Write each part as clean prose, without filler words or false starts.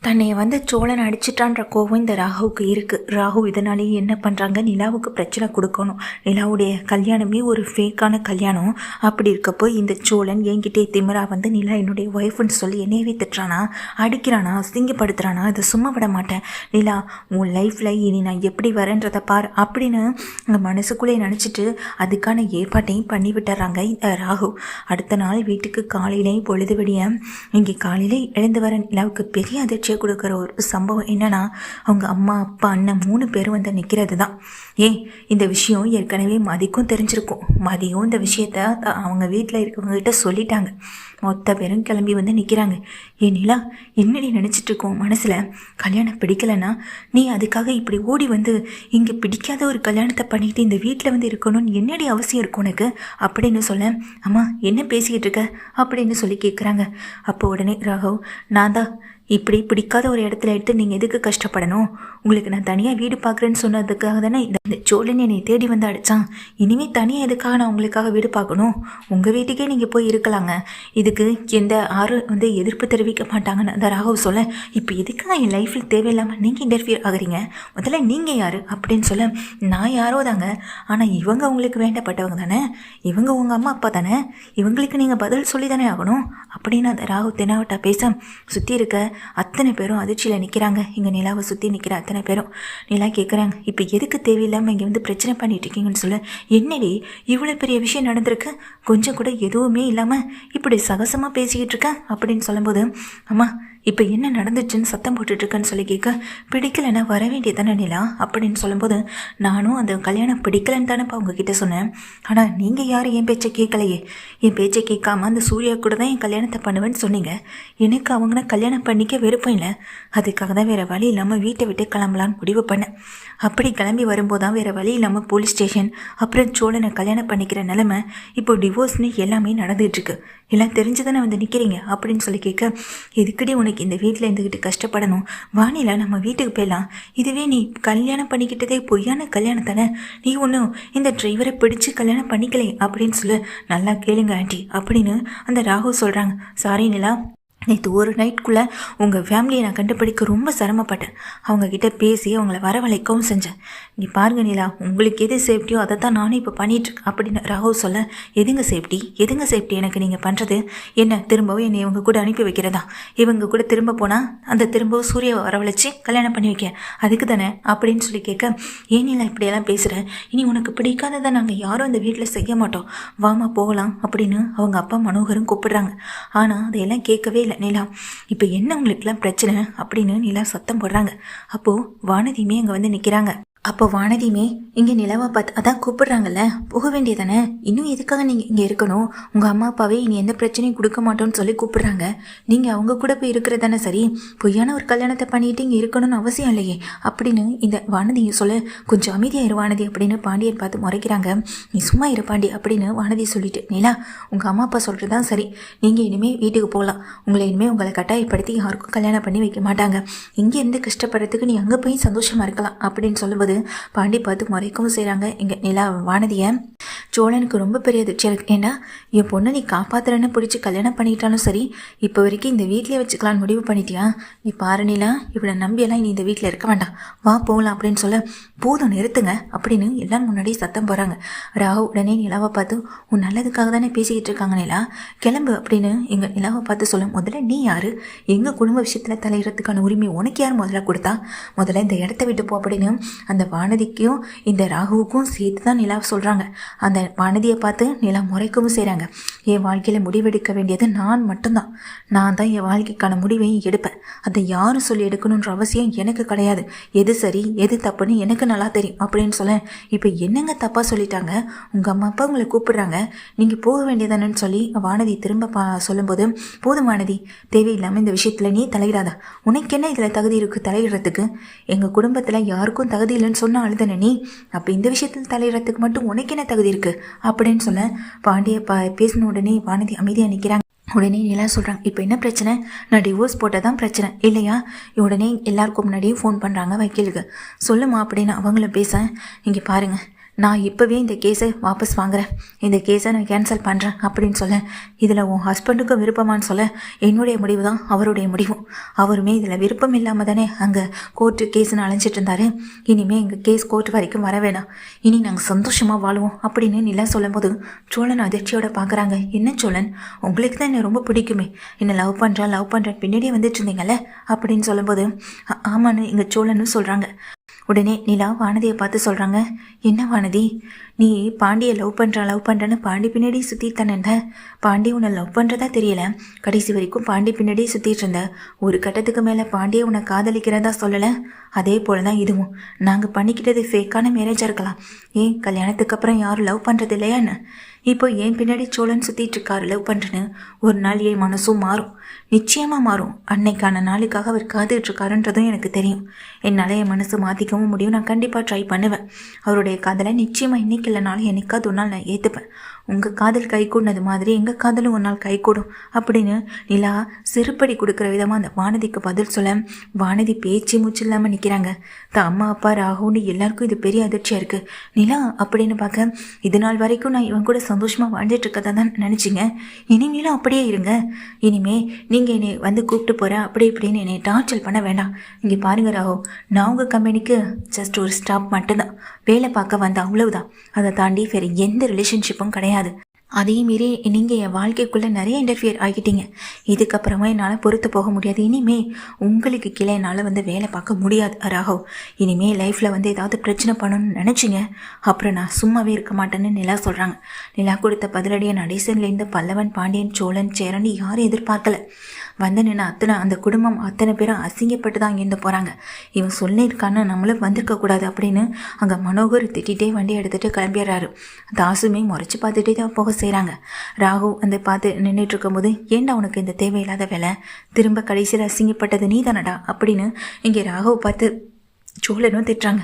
தன்னை சோழன் அடிச்சிட்டான்ற கோவம் இந்த ராகுவுக்கு இருக்குது. ராகு இதனாலேயே என்ன பண்ணுறாங்க, நிலாவுக்கு பிரச்சனை கொடுக்கணும். நிலாவுடைய கல்யாணமே ஒரு ஃபேக்கான கல்யாணம். அப்படி இருக்கப்போ இந்த சோழன் என்கிட்டே திமிரா நிலா என்னுடைய ஒய்ஃப்னு சொல்லி என்னையவே திட்டுறானா, அடிக்கிறானா, அசிங்கப்படுத்துறானா, இதை சும்மா விட மாட்டேன். நிலா, உன் லைஃப்பில் இனி நான் எப்படி வரேன்றதை பார் அப்படின்னு அந்த மனசுக்குள்ளே நினச்சிட்டு அதுக்கான ஏற்பாட்டையும் பண்ணி விட்டுறாங்க இந்த ராகு. அடுத்த நாள் வீட்டுக்கு காலையிலே பொழுது விடிய இங்கே காலையிலே எழுந்து வர நிலாவுக்கு பெரிய அதிர்ச்சி கொடுக்குற ஒரு சம்பவம் என்னன்னா, அவங்க அம்மா அப்பா அண்ணன் 3 பேரும் நிற்கிறது தான். ஏன் இந்த விஷயம் ஏற்கனவே மதிக்கும் தெரிஞ்சிருக்கும். மதியம் இந்த விஷயத்த அவங்க வீட்டில் இருக்கவங்க கிட்ட சொல்லிட்டாங்க. மொத்த பேரும் கிளம்பி நிற்கிறாங்க. ஏன் நிலா, என்னடி நினச்சிட்டு இருக்கோம் மனசில்? கல்யாணம் பிடிக்கலைன்னா நீ அதுக்காக இப்படி ஓடி இங்கே பிடிக்காத ஒரு கல்யாணத்தை பண்ணிட்டு இந்த வீட்டில் இருக்கணும்னு என்னடி அவசியம் இருக்கும் உனக்கு அப்படின்னு சொல்ல, அம்மா என்ன பேசிக்கிட்டு இருக்க அப்படின்னு சொல்லி கேட்குறாங்க. அப்போ உடனே ராகவ், நான் தான் இப்படி பிடிக்காத ஒரு இடத்துல எடுத்து நீங்கள் எதுக்கு கஷ்டப்படணும்? உங்களுக்கு நான் தனியாக வீடு பார்க்குறேன்னு சொன்னதுக்காக தானே இந்த சோழன் என்னை தேடி அடித்தான். இனிமேல் தனியாக எதுக்காக நான் உங்களுக்காக வீடு பார்க்கணும்? உங்கள் வீட்டுக்கே நீங்கள் போய் இருக்கலாங்க. இதுக்கு எந்த யாரும் எதிர்ப்பு தெரிவிக்க மாட்டாங்கன்னு அந்த ராகவ் சொல்ல, இப்போ எதுக்காக என் லைஃப்பில் தேவையில்லாமல் நீங்கள் இன்டர்ஃபியர் ஆகுறீங்க? முதல்ல நீங்கள் யார் அப்படின்னு சொல்ல, நான் யாரோ தாங்க, ஆனால் இவங்க உங்களுக்கு வேண்டப்பட்டவங்க தானே, இவங்க உங்கள் அம்மா அப்பா தானே, இவங்களுக்கு நீங்கள் பதில் சொல்லி தானே ஆகணும் அப்படின்னு அந்த ராகவ் தெனாவட்டா பேச, சுற்றி இருக்க அத்தனை பேரும் அதிர்ச்சியில் நிற்கிறாங்க. இங்கே நிலாவை சுற்றி நிற்கிற அத்தனை பேரும். நிலா கேட்குறாங்க, இப்போ எதுக்கு தேவையில்லாமல் இங்கே பிரச்சனை பண்ணிட்டு இருக்கீங்கன்னு சொல்ல, என்னடி இவ்வளோ பெரிய விஷயம் நடந்திருக்கு, கொஞ்சம் கூட எதுவுமே இல்லாமல் இப்படி சகசமாக பேசிக்கிட்டு இருக்கேன் அப்படின்னு சொல்லும்போது, அம்மா இப்போ என்ன நடந்துச்சுன்னு சத்தம் போட்டுட்ருக்கேன்னு சொல்லி கேட்க, பிடிக்கலைன்னா வர வேண்டியதானே நிலா அப்படின்னு சொல்லும்போது, நானும் அந்த கல்யாணம் பிடிக்கலன்னு தானேப்பா உங்ககிட்ட சொன்னேன். ஆனால் நீங்கள் யாரும் என் பேச்சை கேட்கலையே. என் பேச்சை கேட்காம அந்த சூர்யா கூட தான் என் கல்யாணத்தை பண்ணுவேன்னு சொன்னீங்க. எனக்கு அவங்கள கல்யாணம் பண்ணிக்க விருப்பம் இல்லை. அதுக்காக தான் வேறு வழி இல்லாமல் வீட்டை விட்டு கிளம்பலான்னு முடிவு பண்ணேன். அப்படி கிளம்பி வரும்போது தான் வேறு வழி இல்லாமல் போலீஸ் ஸ்டேஷன், அப்புறம் சோழனை கல்யாணம் பண்ணிக்கிற நிலைமை, இப்போ டிவோர்ஸ்னு எல்லாமே நடந்துகிட்ருக்கு. எல்லாம் தெரிஞ்சு தானே நிற்கிறீங்க அப்படின்னு சொல்லி கேட்க, எதுக்கடி உனக்கு இந்த வீட்டில் இருந்துக்கிட்டு கஷ்டப்படணும்? வானிலா, நம்ம வீட்டுக்கு போயிடலாம். இதுவே நீ கல்யாணம் பண்ணிக்கிட்டதே பொய்யான கல்யாணம் தானே, நீ ஒன்றும் இந்த டிரைவரை பிடிச்சி கல்யாணம் பண்ணிக்கலே அப்படின்னு சொல்லு. நல்லா கேளுங்க ஆண்டி அப்படின்னு அந்த ராகு சொல்கிறாங்க. சாரி நிலா, நேற்று ஒரு நைட்டுக்குள்ளே உங்கள் ஃபேமிலியை நான் கண்டுபிடிக்க ரொம்ப சிரமப்பட்டேன். அவங்கக்கிட்ட பேசி அவங்கள வரவழைக்கவும் செஞ்சேன். நீ பாருங்க நிலா, உங்களுக்கு எது சேஃப்டியோ அதை தான் நானும் இப்போ பண்ணிகிட்ருக்கேன் அப்படின்னு ராகுல் சொல்ல, எதுங்க சேஃப்டி எனக்கு நீங்கள் பண்ணுறது? என்ன திரும்பவும் என்னை இவங்க கூட அனுப்பி வைக்கிறதா? இவங்க கூட திரும்ப போனால் அந்த திரும்பவும் சூர்யாவை வரவழைச்சி கல்யாணம் பண்ணி வைக்க, அதுக்கு தானே அப்படின்னு சொல்லி கேட்க, ஏன் நிலா இப்படியெல்லாம் பேசுகிறேன்? இனி உனக்கு பிடிக்காததை நாங்கள் யாரும் அந்த வீட்டில் செய்ய மாட்டோம், வாமா போகலாம் அப்படின்னு அவங்க அப்பா மனோகரும் கூப்பிடுறாங்க. ஆனால் அதையெல்லாம் கேட்கவே இல்லை நிலா. இப்போ என்ன உங்களுக்குலாம் பிரச்சனை அப்படின்னு நிலா சத்தம் போடுறாங்க. அப்போது வானதியுமே அங்கே நிற்கிறாங்க. அப்போ வானதியுமே இங்கே நிலவை பார்த்து, அதான் கூப்பிடுறாங்கல்ல, போக வேண்டியதானே, இன்னும் எதுக்காக நீங்கள் இங்கே இருக்கணும்? உங்கள் அம்மா அப்பாவே இனி எந்த பிரச்சனையும் கொடுக்க மாட்டோன்னு சொல்லி கூப்பிடுறாங்க. நீங்கள் அவங்க கூட போய் இருக்கிறதானே சரி, பொய்யான ஒரு கல்யாணத்தை பண்ணிட்டு இங்கே இருக்கணும்னு அவசியம் இல்லையே அப்படின்னு இந்த வானதியை சொல்ல, கொஞ்சம் அமைதியாக வானதி அப்படின்னு பாண்டியன் பார்த்து முறைக்கிறாங்க. நீ சும்மா இரு பாண்டி அப்படின்னு வானதி சொல்லிட்டு, நிலா உங்கள் அம்மா அப்பா சொல்கிறது தான் சரி, நீங்கள் இனிமேல் வீட்டுக்கு போகலாம். உங்களை கட்டாயப்படுத்தி யாருக்கும் கல்யாணம் பண்ணி வைக்க மாட்டாங்க. இங்கேருந்து கஷ்டப்படுறதுக்கு நீ அங்கே போய் சந்தோஷமாக இருக்கலாம் அப்படின்னு சொல்லும்போது பாண்டி பார்த்து முறைக்கவும் செய்கிறாங்க. இங்கே நிலா வானதியை. சோழனுக்கு ரொம்ப பெரிய அதிர்ச்சியாக இருக்குது. ஏன்னா என் பொண்ணை நீ காப்பாற்றுறன்னு பிடிச்சி கல்யாணம் பண்ணிட்டாலும் சரி, இப்போ வரைக்கும் இந்த வீட்டிலே வச்சுக்கலான்னு முடிவு பண்ணிட்டியா? நீ பாரு நிலா, இவளை நம்பியெல்லாம் நீ இந்த வீட்டில் இருக்க வேண்டாம், வா போகலாம் அப்படின்னு சொல்ல, போதும் நிறுத்துங்க அப்படின்னு எல்லாரும் முன்னாடி சத்தம் போடுறாங்க. ராகு உடனே நிலாவை பார்த்து, உன் நல்லதுக்காக தானே பேசிக்கிட்டு இருக்காங்க நிலா, கிளம்பு அப்படின்னு எங்கள் நிலாவை பார்த்து சொல்ல, முதல்ல நீ யார்? எங்கள் குடும்ப விஷயத்தில் தலையிடறதுக்கான உரிமை உனக்கு யார் முதல்ல கொடுத்தா? முதல்ல இந்த இடத்த விட்டு போ அப்படின்னு அந்த வானதிக்கும் இந்த ராகுவுக்கும் சேர்த்து தான் நிலா சொல்கிறாங்க. அந்த வானதியை பார்த்து நிலா முறைக்கவும் செய்கிறாங்க. என் வாழ்க்கையில் முடிவெடுக்க வேண்டியது நான் மட்டும்தான். நான் தான் என் வாழ்க்கைக்கான முடிவையும் எடுப்பேன். அதை யாரும் சொல்லி எடுக்கணுன்ற அவசியம் எனக்கு கிடையாது. எது சரி எது தப்புன்னு எனக்கு நல்லா தெரியும் அப்படின்னு சொல்ல, இப்போ என்னங்க தப்பாக சொல்லிட்டாங்க? உங்கள் அம்மா அப்பா உங்களை கூப்பிடுறாங்க, நீங்கள் போக வேண்டியதானு சொல்லி வானதி திரும்ப சொல்லும்போது, போதும் வானதி, தேவையில்லாமல் இந்த விஷயத்தில் நீ தலையிடாதா. உனக்கு என்ன இதில் தகுதி இருக்குது தலையிடுறதுக்கு? எங்கள் குடும்பத்தில் யாருக்கும் தகுதி இல்லைன்னு சொன்னால் அழுதன நீ, அப்போ இந்த விஷயத்தில் தலையிடறதுக்கு மட்டும் உனக்கு என்ன தகுதி இருக்குது அப்படின்னு சொல்ல, பாண்டிய பேசின உடனே வானதி அமைதியாக நிற்கிறாங்க. உடனே நிலா சொல்கிறாங்க, இப்போ என்ன பிரச்சனை? நான் டிவோர்ஸ் போட்டால் தான் பிரச்சனை இல்லையா? உடனே எல்லாருக்கும் முன்னாடியே ஃபோன் பண்ணுறாங்க வக்கீலுக்கு. சொல்லுமா அப்படின்னு அவங்கள பேச, இங்கே பாருங்கள், நான் இப்போவே இந்த கேஸை வாபஸ் வாங்குறேன், இந்த கேஸை நான் கேன்சல் பண்ணுறேன் அப்படின்னு சொல்ல, இதில் உன் ஹஸ்பண்டுக்கும் விருப்பமானு சொல்ல, என்னுடைய முடிவு தான் அவருடைய முடிவும். அவருமே இதில் விருப்பம் இல்லாமல் தானே அங்கே கோர்ட்டு கேஸுன்னு அலைஞ்சிட்டு இருந்தார். இனிமேல் எங்கள் கேஸ் கோர்ட் வரைக்கும் வர வேணாம், இனி நாங்கள் சந்தோஷமாக வாழுவோம் அப்படின்னு நிலா சொல்லும் போது சோழன் அதிர்ச்சியோட பார்க்குறாங்க. என்ன சோழன், உங்களுக்கு தான் என்னை ரொம்ப பிடிக்குமே, என்னை லவ் பண்ணுறேன் பின்னாடியே வந்துட்டு இருந்தீங்கல்ல அப்படின்னு சொல்லும்போது ஆமான்னு இங்கே சோழன்னு சொல்கிறாங்க. உடனே நிலா வானதியை பார்த்து சொல்கிறாங்க, என்ன வானதி, நீ பாண்டியை லவ் பண்ணுறேன்னு பாண்டி பின்னாடி சுற்றிட்டு தானே. பாண்டி உன்னை லவ் பண்ணுறதா தெரியல, கடைசி வரைக்கும் பாண்டி பின்னாடியே சுற்றிட்டு இருந்த. ஒரு கட்டத்துக்கு மேலே பாண்டியை உன்னை காதலிக்கிறதா சொல்லலை. அதே போல் தான் இதுவும். நாங்கள் பண்ணிக்கிட்டது ஃபேக்கான மேரேஜாக இருக்கலாம், ஏன் கல்யாணத்துக்கு அப்புறம் யாரும் லவ் பண்ணுறது இல்லையான்னு. இப்போ ஏன் பின்னாடி சோழன் சுற்றிட்டு இருக்காரு லவ் பண்ணுறேன்னு. ஒரு நாள் என் மனசும் மாறும், நிச்சயமாக மாறும். அன்னைக்கான நாளுக்காக அவர் காத்துட்ருக்காருன்றதும் எனக்கு தெரியும். என்னால் என் மனசு மாற்றிக்கவும் முடியும், நான் கண்டிப்பாக ட்ரை பண்ணுவேன். அவருடைய காதலை நிச்சயமாக இன்னைக்கு இல்லைனாலும் என்னைக்காவது ஒரு நாள் நான் ஏற்றுப்பேன். உங்கள் காதல் கை கூடினது மாதிரி எங்கள் காதலும் ஒரு நாள் கை கூடும் அப்படின்னு நிலா செருப்படி கொடுக்குற விதமாக அந்த வானதிக்கு பதில் சொல்ல, வானதி பேச்சு மூச்சு இல்லாமல் நிற்கிறாங்க. தான் அம்மா அப்பா ராகுன்னு எல்லாருக்கும் இது பெரிய அதிர்ச்சியாக இருக்குது. நிலா அப்படின்னு பார்க்க, இது நாள் வரைக்கும் நான் இவன் கூட சந்தோஷமாக வாழ்ந்துட்டு இருக்கதான் தான் நினச்சிங்க, இனிமேலும் அப்படியே இருங்க. இனிமே நீங்கள் என்னை வந்து கூப்பிட்டு போகிறேன் அப்படி இப்படின்னு என்னை டார்ச்சல் பண்ண வேண்டாம். இங்கே பாருங்க ராகு, நான் உங்கள் கம்பெனிக்கு ஜஸ்ட் ஒரு ஸ்டாப் மட்டும்தான், வேலை பார்க்க வந்தேன், அவ்வளவுதான். அதை தாண்டி வேறு எந்த ரிலேஷன்ஷிப்பும் கிடையாது. அதே மீறி நீங்கள் என் வாழ்க்கைக்குள்ளே நிறைய இன்டர்ஃபியர் ஆகிட்டீங்க. இதுக்கப்புறமா என்னால் பொறுத்து போக முடியாது. இனிமே உங்களுக்கு கீழே என்னால் வந்து வேலை பார்க்க முடியாது ராகவ். இனிமே லைஃப்பில் வந்து ஏதாவது பிரச்சனை பண்ணணும்னு நினச்சிங்க, அப்புறம் நான் சும்மாவே இருக்க மாட்டேன்னு நிலா சொல்கிறாங்க. நிலா கொடுத்த பதிலடியை நடேசன்லேருந்து பல்லவன், பாண்டியன், சோழன், சேரன் யாரும் எதிர்பார்க்கல. வந்து நின்று அந்த குடும்பம் அத்தனை பேரும் அசிங்கப்பட்டு தான் இங்கேருந்து போகிறாங்க. இவன் சொல்லியிருக்கான்னு நம்மளும் வந்திருக்கக்கூடாது அப்படின்னு அங்கே மனோகர் திட்டிகிட்டே வண்டி எடுத்துகிட்டு கிளம்பிடுறாரு. தாசுமே முறைச்சி பார்த்துட்டே தான் போக செய்கிறாங்க. ராகு அந்த பார்த்து நின்றுட்டு இருக்கும்போது, ஏண்டா உனக்கு இந்த தேவையில்லாத வேலை, திரும்ப கடைசியில் அசிங்கப்பட்டது நீ தானடா அப்படின்னு இங்கே ராகுவை பார்த்து சோழனும் திட்டுறாங்க.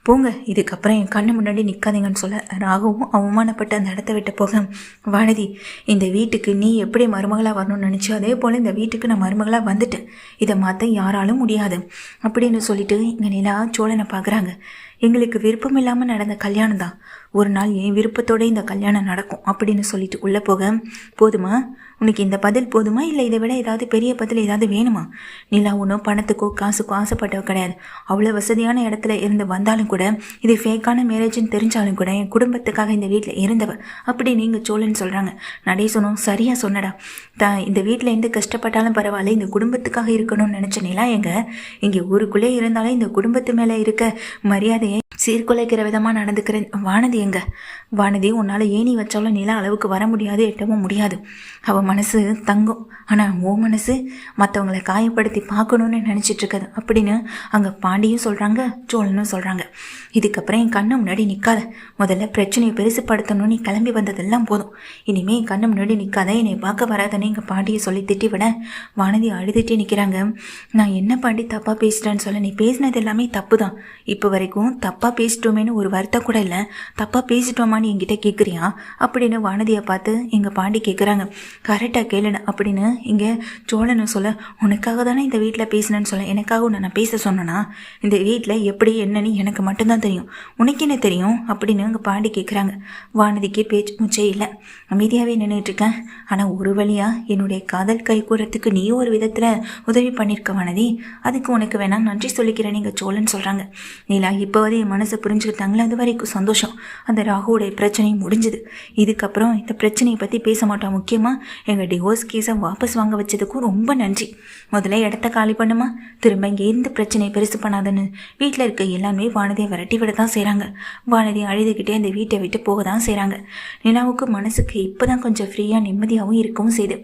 போங்க, இதுக்கப்புறம் என் கண்ணு முன்னாடி நிற்காதீங்கன்னு சொல்ல ராகவும் அவமானப்பட்டு அந்த இடத்த விட்டு போக, வானதி, இந்த வீட்டுக்கு நீ எப்படி மருமகளாக வரணும்னு நினச்சி அதே போல் இந்த வீட்டுக்கு நான் மருமகளாக வந்துட்டேன், இதை மாற்ற யாராலும் முடியாது அப்படின்னு சொல்லிட்டு இங்கே நிலா சோழனை பார்க்குறாங்க. எங்களுக்கு விருப்பம் இல்லாமல் நடந்த கல்யாணம் தான், ஒரு நாள் என் விருப்பத்தோடு இந்த கல்யாணம் நடக்கும் அப்படின்னு சொல்லிட்டு உள்ளே போக, போதுமா உனக்கு இந்த பதில் போதுமா, இல்லை இதை விட ஏதாவது பெரிய பதில் ஏதாவது வேணுமா? நிலா ஒன்றும் பணத்துக்கோ காசுக்கோ ஆசைப்பட்டவ கிடையாது. அவ்வளோ வசதியான இடத்துல இருந்து வந்தாலும் கூட, இது ஃபேக்கான மேரேஜ்னு தெரிஞ்சாலும் கூட என் குடும்பத்துக்காக இந்த வீட்டில் இருந்தவ அப்படி நீங்கள் சோழன்னு சொல்கிறாங்க. நடேசனும் சரியாக சொன்னடா, இந்த வீட்டில் எந்த கஷ்டப்பட்டாலும் பரவாயில்ல, இந்த குடும்பத்துக்காக இருக்கணும்னு நினச்ச நிலா இங்கே ஊருக்குள்ளே இருந்தாலும் இந்த குடும்பத்து மேலே இருக்க மரியாதையை சீர்குலைக்கிற விதமாக நடந்துக்கிறேன். வானதி வானதி உன்னால் ஏணி வச்சாலும் நிலா அளவுக்கு வர முடியாது, எட்டவும் முடியாது. அவள் மனசு தங்கும், ஆனால் ஓ மனசு மற்றவங்களை காயப்படுத்தி பார்க்கணுன்னு நினச்சிட்ருக்குது அப்படின்னு அங்கே பாண்டியும் சொல்கிறாங்க, சோழனும் சொல்கிறாங்க. இதுக்கப்புறம் என் கண்ணு முன்னாடி நிற்காத, முதல்ல பிரச்சனையை பெருசுப்படுத்தணும்னு நீ கிளம்பி வந்ததெல்லாம் போதும், இனிமேல் என் கண்ணு முன்னாடி நிற்காத, என்னை பார்க்க வராதன்னு எங்கள் பாண்டியை சொல்லி திட்டி விட வானதி அழுதுகிட்டே நிற்கிறாங்க. நான் என்ன பாண்டி தப்பாக பேசிட்டேன்னு சொல்ல, நீ பேசினது எல்லாமே தப்பு தான், இப்போ வரைக்கும் தப்பாக பேசிட்டோமேனு ஒரு வருத்தம் கூட இல்லை, தப்பாக பேசிட்டோமான்னு என்கிட்ட கேட்குறியா அப்படின்னு வானதியை பார்த்து எங்கள் பாண்டி கேட்குறாங்க. கரெக்டாக கேளுன்னு அப்படின்னு இங்கே சோழனை சொல்ல, உனக்காக தானே இந்த வீட்டில் பேசினேன்னு சொல்ல, எனக்காக உன்னை நான் பேச சொன்னேன்னா, இந்த வீட்டில் எப்படி என்னன்னு எனக்கு மட்டும்தான் தெரியும், உனக்கு என்ன தெரியும் அப்படின்னு அங்கே பாண்டி கேட்குறாங்க. வானதிக்கு பேச்சு மூச்சே இல்லை, அமைதியாகவே நின்றுட்டுருக்கேன். ஆனால் ஒரு வழியாக என்னுடைய காதல் கை கூறத்துக்கு நீ ஒரு விதத்தில் உதவி பண்ணியிருக்க வானதி, அதுக்கு உனக்கு வேணா நன்றி சொல்லிக்கிறேன் நீங்கள் சோழன்னு சொல்கிறாங்க. நீலா இப்போதே என் மனசை புரிஞ்சுக்கிட்டாங்களே, அது வரைக்கும் சந்தோஷம். அந்த ராகுவோடைய பிரச்சனையும் முடிஞ்சுது. இதுக்கப்புறம் இந்த பிரச்சனையை பற்றி பேச மாட்டோம். முக்கியமாக எங்கள் டிவோர்ஸ் கேஸை வாபஸ் வாங்க வச்சதுக்கும் ரொம்ப நன்றி. முதல்ல இடத்த காலி பண்ணுமா, திரும்ப இங்கே எந்த பிரச்சனையை பெருசு பண்ணாதுன்னு வீட்டில் இருக்க எல்லாமே வானதியை விரட்டி விட தான் செய்கிறாங்க. வானதி அழுதுகிட்டே அந்த வீட்டை விட்டு போக தான் செய்கிறாங்க. நிலாவுக்கு மனசுக்கு இப்போ தான் கொஞ்சம் ஃப்ரீயாக நிம்மதியாகவும் இருக்கவும் செய்யுது.